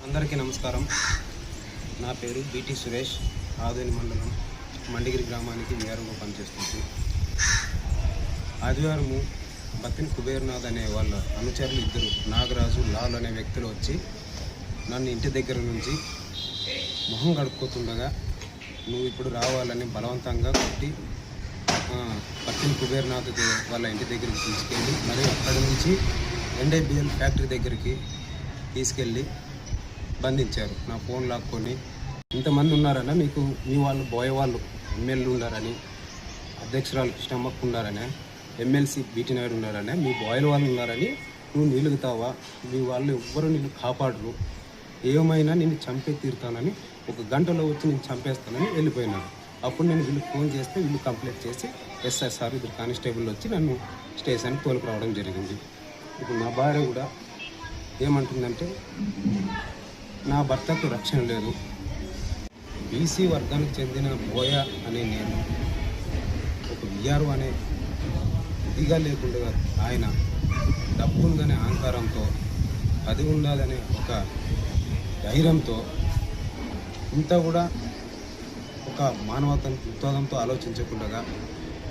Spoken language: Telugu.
అందరికీ నమస్కారం. నా పేరు బీటీ సురేష్. ఆదోని మండలం మండిగిరి గ్రామానికి వీఆర్ఓగా పనిచేస్తుంది. ఆదివారము బత్తిన కుబేర్నాథ్ అనే వాళ్ళ అనుచరులు ఇద్దరు నాగరాజు, లాల్ అనే వ్యక్తులు వచ్చి నన్ను ఇంటి దగ్గర నుంచి మొహం గడుపుతుండగా నువ్వు ఇప్పుడు రావాలని బలవంతంగా కొట్టి బత్తిన కుబేర్నాథ్ వాళ్ళ ఇంటి దగ్గరికి తీసుకెళ్ళి మరియు అక్కడి నుంచి NIBL ఫ్యాక్టరీ దగ్గరికి తీసుకెళ్ళి బంధించారు. నా ఫోన్ లాక్కొని ఇంతమంది ఉన్నారని మీకు మీ వాళ్ళు బోయవాళ్ళు ఎమ్మెల్యేలు ఉన్నారని, అధ్యక్షురాలు కృష్ణమ్మకు ఉన్నారని, ఎమ్మెల్సీ బీటీ నాయుడు ఉన్నారని, మీ బోయల వాళ్ళు ఉన్నారని నువ్వు నిలుగుతావా, మీ వాళ్ళు ఎవ్వరూ నిన్ను కాపాడరు, ఏమైనా నిన్ను చంపే తీరుతానని, ఒక గంటలో వచ్చి నేను చంపేస్తానని వెళ్ళిపోయినాను. అప్పుడు నేను వీళ్ళు ఫోన్ చేస్తే వీళ్ళు కంప్లైంట్ చేసి SSR ఇద్దరు కానిస్టేబుల్ వచ్చి నన్ను స్టేషన్కి తోలుకురావడం జరిగింది. ఇప్పుడు నా భార్య కూడా ఏమంటుందంటే నా భర్తకు రక్షణ లేదు, బీసీ వర్గానికి చెందిన బోయ అనే నేను ఒక వీఆర్ఓ అనే ఇదిగా లేకుండా ఆయన డబ్బు ఉందనే అహంకారంతో, అది ఉండాలనే ఒక ధైర్యంతో, ఇంత కూడా ఒక మానవత్వంతో ఆలోచించకుండా